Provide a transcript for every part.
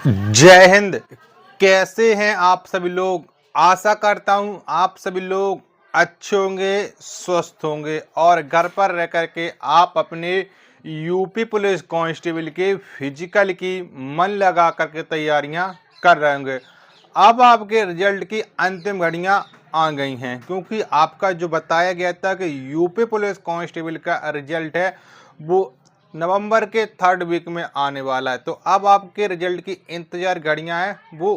जय हिंद। कैसे हैं आप सभी लोग। आशा करता हूं आप सभी लोग अच्छे होंगे, स्वस्थ होंगे और घर पर रह करके आप अपने यूपी पुलिस कांस्टेबल के फिजिकल की मन लगा करके तैयारियां कर रहे होंगे। अब आपके रिजल्ट की अंतिम घड़ियां आ गई हैं, क्योंकि आपका जो बताया गया था कि यूपी पुलिस कांस्टेबल का रिजल्ट है वो नवंबर के 3rd वीक में आने वाला है। तो अब आपके रिजल्ट की इंतजार घड़ियां हैं वो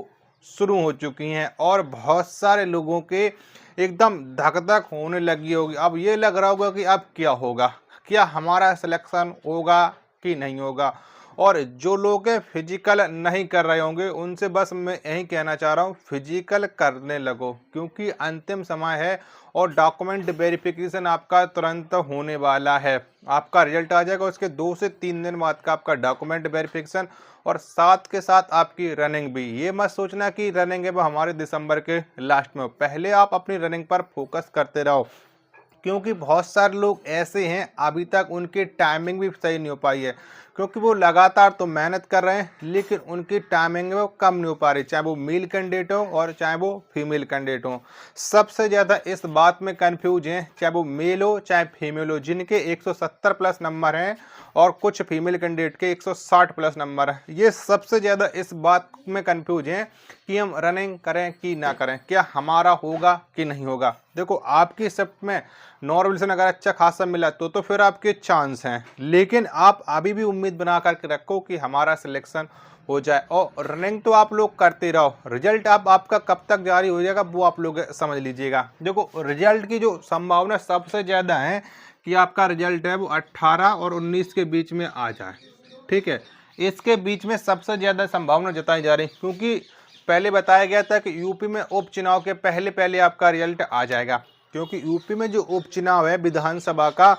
शुरू हो चुकी हैं और बहुत सारे लोगों के एकदम धक धक होने लगी होगी। अब ये लग रहा होगा कि अब क्या होगा, क्या हमारा सिलेक्शन होगा कि नहीं होगा। और जो लोग फिजिकल नहीं कर रहे होंगे उनसे बस मैं यही कहना चाह रहा हूँ, फिजिकल करने लगो, क्योंकि अंतिम समय है और डॉक्यूमेंट वेरिफिकेशन आपका तुरंत होने वाला है। आपका रिजल्ट आ जाएगा, उसके 2 से 3 दिन बाद का आपका डॉक्यूमेंट वेरिफिकेशन और साथ के साथ आपकी रनिंग भी। ये मत सोचना कि रनिंग है वो हमारे दिसंबर के लास्ट में, पहले आप अपनी रनिंग पर फोकस करते रहो, क्योंकि बहुत सारे लोग ऐसे हैं अभी तक उनकी टाइमिंग भी सही नहीं हो पाई है, क्योंकि वो लगातार तो मेहनत कर रहे हैं लेकिन उनकी टाइमिंग वो कम नहीं हो पा रही, चाहे वो मेल कैंडिडेट हो और चाहे वो फीमेल कैंडिडेट हो। सबसे ज़्यादा इस बात में कंफ्यूज हैं, चाहे वो मेल हो चाहे फीमेल हो, जिनके 170 प्लस नंबर हैं और कुछ फीमेल कैंडिडेट के 160 प्लस नंबर हैं। ये सबसे ज़्यादा इस बात में कंफ्यूज हैं कि हम रनिंग करें कि ना करें, क्या हमारा होगा कि नहीं होगा। देखो, आपकी शिफ्ट में नॉर्मल अगर अच्छा खासा मिला तो फिर आपके चांस हैं, लेकिन आप अभी भी उम्मीद बना करके रखो कि हमारा सिलेक्शन हो जाए। और रनिंग तो आप लोग करते रहो, रिजल्ट अब आपका कब तक जारी हो जाएगा वो आप लोग समझ लीजिएगा। देखो, रिजल्ट की जो संभावना सबसे ज़्यादा है कि आपका रिजल्ट है वो 18 और 19 के बीच में आ जाए। ठीक है, इसके बीच में सबसे ज़्यादा संभावना जताई जा रही है, क्योंकि पहले बताया गया था कि यूपी में उपचुनाव के पहले पहले आपका रिजल्ट आ जाएगा, क्योंकि यूपी में जो उपचुनाव है विधानसभा का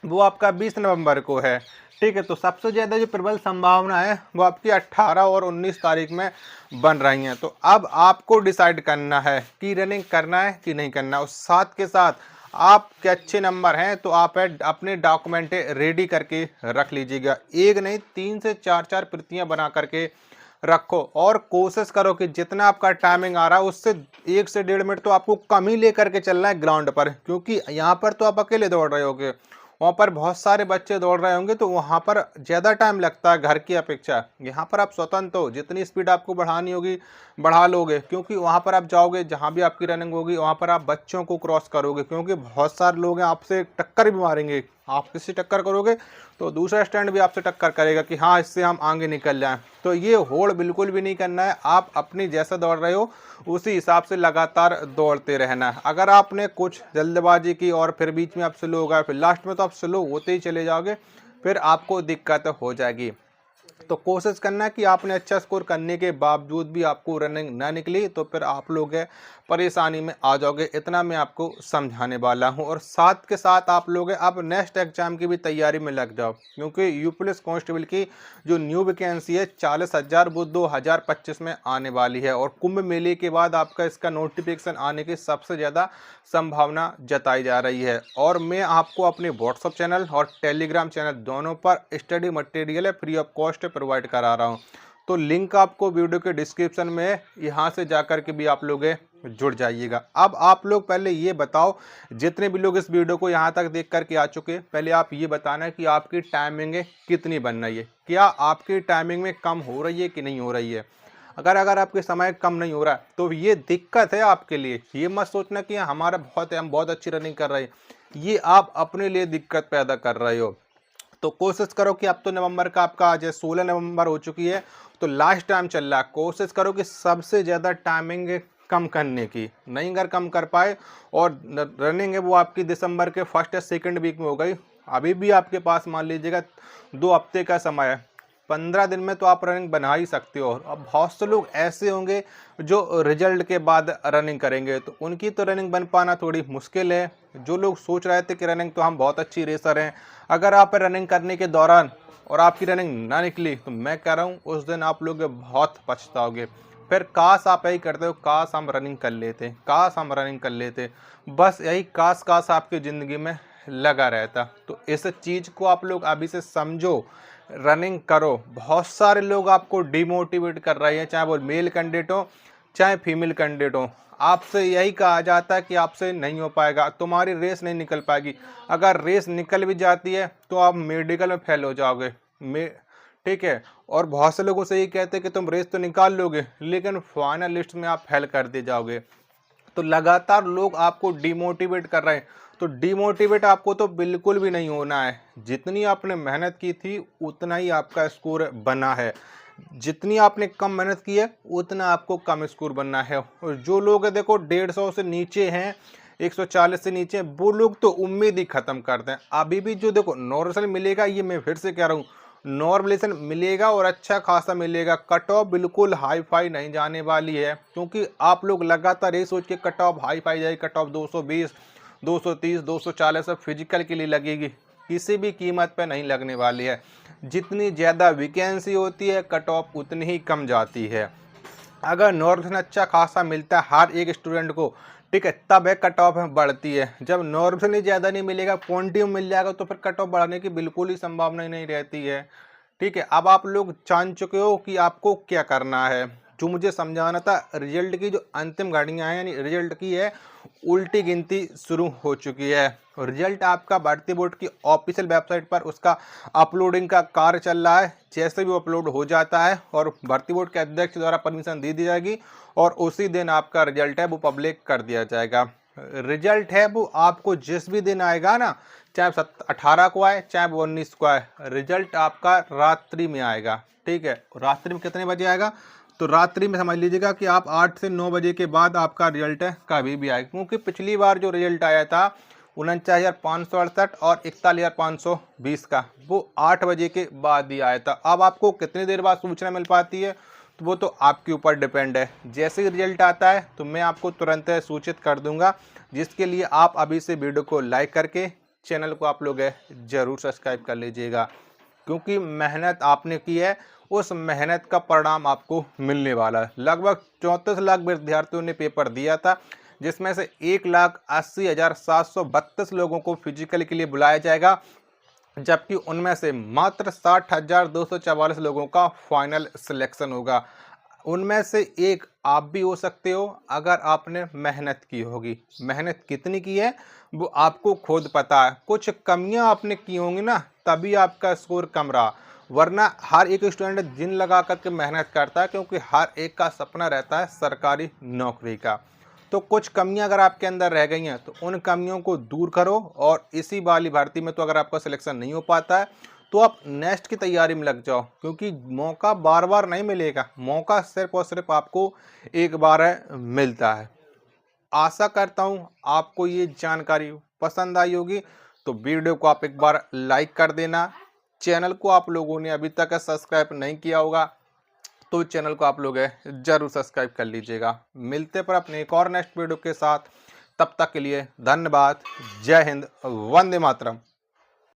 वो आपका 20 नवंबर को है। ठीक है, तो सबसे ज़्यादा जो प्रबल संभावना है वो आपकी 18 और 19 तारीख में बन रही हैं। तो अब आपको डिसाइड करना है कि रनिंग करना है कि नहीं करना। और साथ के साथ आपके अच्छे नंबर हैं तो आप अपने डॉक्यूमेंट रेडी करके रख लीजिएगा, एक नहीं 3 से 4 प्रतियां बना करके रखो और कोशिश करो कि जितना आपका टाइमिंग आ रहा है उससे 1 से 1.5 मिनट तो आपको कम ही लेकर के चलना है ग्राउंड पर, क्योंकि यहाँ पर तो आप अकेले दौड़ रहे होगे, वहाँ पर बहुत सारे बच्चे दौड़ रहे होंगे तो वहाँ पर ज़्यादा टाइम लगता है घर की अपेक्षा। यहाँ पर आप स्वतंत्र हो, जितनी स्पीड आपको बढ़ानी होगी बढ़ा लोगे, क्योंकि वहाँ पर आप जाओगे जहाँ भी आपकी रनिंग होगी वहाँ पर आप बच्चों को क्रॉस करोगे, क्योंकि बहुत सारे लोग हैं आपसे टक्कर भी मारेंगे। आप किससे टक्कर करोगे तो दूसरा स्टैंड भी आपसे टक्कर करेगा कि हाँ इससे हम आगे निकल जाएं। तो ये होड़ बिल्कुल भी नहीं करना है, आप अपनी जैसा दौड़ रहे हो उसी हिसाब से लगातार दौड़ते रहना है। अगर आपने कुछ जल्दबाजी की और फिर बीच में आप स्लो हो गए, फिर लास्ट में तो आप स्लो होते ही चले जाओगे, फिर आपको दिक्कत हो जाएगी। तो कोशिश करना कि आपने अच्छा स्कोर करने के बावजूद भी आपको रनिंग ना निकली तो फिर आप लोग परेशानी में आ जाओगे, इतना मैं आपको समझाने वाला हूं। और साथ के साथ आप लोग अब नेक्स्ट एग्जाम की भी तैयारी में लग जाओ, क्योंकि यूपी पुलिस कांस्टेबल की जो न्यू वैकेंसी है 40,000 वो 2025 में आने वाली है और कुंभ मेले के बाद आपका इसका नोटिफिकेशन आने की सबसे ज़्यादा संभावना जताई जा रही है। और मैं आपको अपने व्हाट्सअप चैनल और टेलीग्राम चैनल दोनों पर study material free of cost provide करा रहा हूं, तो लिंक आपको वीडियो के डिस्क्रिप्शन में है, यहाँ से जाकर के भी आप लोग जुड़ जाइएगा। अब आप लोग पहले ये बताओ, जितने भी लोग इस वीडियो को यहाँ तक देख करके आ चुके हैं, पहले आप ये बताना है कि आपकी टाइमिंग कितनी बन रही है, क्या आपकी टाइमिंग में कम हो रही है कि नहीं हो रही है। अगर आपके समय कम नहीं हो रहा है तो ये दिक्कत है आपके लिए। ये मत सोचना कि हमारा हम बहुत अच्छी रनिंग कर रहे हैं, ये आप अपने लिए दिक्कत पैदा कर रहे हो। तो कोशिश करो कि अब तो नवंबर का आपका आज 16 नवंबर हो चुकी है तो लास्ट टाइम चल रहा है, कोशिश करो कि सबसे ज़्यादा टाइमिंग कम करने की। नहीं अगर कम कर पाए और रनिंग है वो आपकी दिसंबर के 1st या 2nd वीक में हो गई, अभी भी आपके पास मान लीजिएगा 2 हफ्ते का समय है, 15 दिन में तो आप रनिंग बना ही सकते हो। अब बहुत से लोग ऐसे होंगे जो रिजल्ट के बाद रनिंग करेंगे तो उनकी तो रनिंग बन पाना थोड़ी मुश्किल है। जो लोग सोच रहे थे कि रनिंग तो हम बहुत अच्छी रेसर हैं, अगर आप रनिंग करने के दौरान और आपकी रनिंग ना निकली तो मैं कह रहा हूँ उस दिन आप लोग बहुत पछताओगे। फिर काश आप यही करते हो, काश हम रनिंग कर लेते, काश हम रनिंग कर लेते, बस यही काश काश आपकी ज़िंदगी में लगा रहता। तो इस चीज़ को आप लोग अभी से समझो रनिंग करो। बहुत सारे लोग आपको डिमोटिवेट कर रहे हैं, चाहे वो मेल कैंडिडेट हो चाहे फीमेल कैंडिडेट हो। आपसे यही कहा जाता है कि आपसे नहीं हो पाएगा, तुम्हारी रेस नहीं निकल पाएगी। अगर रेस निकल भी जाती है तो आप मेडिकल में फेल हो जाओगे। ठीक है। और बहुत से लोगों से ये कहते हैं कि तुम रेस तो निकाल लोगे, लेकिन फाइनल लिस्ट में आप फेल कर दिए जाओगे। तो लगातार लोग आपको डिमोटिवेट कर रहे हैं, तो डिमोटिवेट आपको तो बिल्कुल भी नहीं होना है। जितनी आपने मेहनत की थी उतना ही आपका स्कोर बना है, जितनी आपने कम मेहनत की है उतना आपको कम स्कोर बनना है। और जो लोग देखो 150 से नीचे हैं, 140 से नीचे हैं, वो लोग तो उम्मीद ही खत्म करते हैं। अभी भी जो देखो नॉर्मल मिलेगा, ये मैं फिर से कह रहा हूँ, नॉर्मलेशन मिलेगा और अच्छा खासा मिलेगा। कट ऑफ बिल्कुल हाई फाई नहीं जाने वाली है, क्योंकि आप लोग लगातार ये सोच के कट ऑफ हाई फाई जाएगी, कट ऑफ 220, 230, 240 फिजिकल के लिए लगेगी, किसी भी कीमत पे नहीं लगने वाली है। जितनी ज़्यादा वैकेंसी होती है कट ऑफ उतनी ही कम जाती है। अगर नॉर्मल अच्छा खासा मिलता है हर एक स्टूडेंट को, ठीक है, तब है कट ऑफ बढ़ती है। जब नॉर्मल ज़्यादा नहीं मिलेगा, क्वांटिटी मिल जाएगा, तो फिर कट ऑफ बढ़ने की बिल्कुल ही संभावना ही नहीं रहती है। ठीक है। अब आप लोग जान चुके हो कि आपको क्या करना है। जो मुझे समझाना था, रिजल्ट की जो अंतिम घड़ियां हैं यानी रिजल्ट की है उल्टी गिनती शुरू हो चुकी है। रिजल्ट आपका भर्ती बोर्ड की ऑफिशियल वेबसाइट पर उसका अपलोडिंग का कार्य चल रहा है। जैसे भी वो अपलोड हो जाता है और भर्ती बोर्ड के अध्यक्ष द्वारा परमिशन दे दी जाएगी और उसी दिन आपका रिजल्ट है वो पब्लिक कर दिया जाएगा। रिजल्ट है वो आपको जिस भी दिन आएगा ना, चाहे 18 को आए चाहे 19 को आए, रिजल्ट आपका रात्रि में आएगा। ठीक है। रात्रि में कितने बजे आएगा? तो रात्रि में समझ लीजिएगा कि आप 8 से 9 बजे के बाद आपका रिजल्ट है कभी भी आएगा। क्योंकि पिछली बार जो रिजल्ट आया था 49,568 और 41,520 का, वो 8 बजे के बाद ही आया था। अब आपको कितनी देर बाद सूचना मिल पाती है तो वो तो आपके ऊपर डिपेंड है। जैसे ही रिजल्ट आता है तो मैं आपको तुरंत सूचित कर दूंगा, जिसके लिए आप अभी से वीडियो को लाइक करके चैनल को आप लोग जरूर सब्सक्राइब कर लीजिएगा। क्योंकि मेहनत आपने की है, उस मेहनत का परिणाम आपको मिलने वाला है। लगभग 34 लाख विद्यार्थियों ने पेपर दिया था, जिसमें से 1,80,732 लोगों को फिजिकल के लिए बुलाया जाएगा, जबकि उनमें से मात्र 60,244 लोगों का फाइनल सिलेक्शन होगा। उनमें से एक आप भी हो सकते हो अगर आपने मेहनत की होगी। मेहनत कितनी की है वो आपको खुद पता है। कुछ कमियां आपने की होंगी ना, तभी आपका स्कोर कम रहा, वरना हर एक स्टूडेंट दिन लगा करके मेहनत करता है, क्योंकि हर एक का सपना रहता है सरकारी नौकरी का। तो कुछ कमियां अगर आपके अंदर रह गई हैं तो उन कमियों को दूर करो, और इसी वाली भर्ती में तो अगर आपका सिलेक्शन नहीं हो पाता है तो आप नेक्स्ट की तैयारी में लग जाओ, क्योंकि मौका बार बार नहीं मिलेगा। मौका सिर्फ और सिर्फ आपको एक बार मिलता है। आशा करता हूँ आपको ये जानकारी पसंद आई होगी, तो वीडियो को आप एक बार लाइक कर देना। चैनल को आप लोगों ने अभी तक सब्सक्राइब नहीं किया होगा तो चैनल को आप लोग जरूर सब्सक्राइब कर लीजिएगा। मिलते पर अपने एक और नेक्स्ट वीडियो के साथ, तब तक के लिए धन्यवाद। जय हिंद, वंदे मातरम।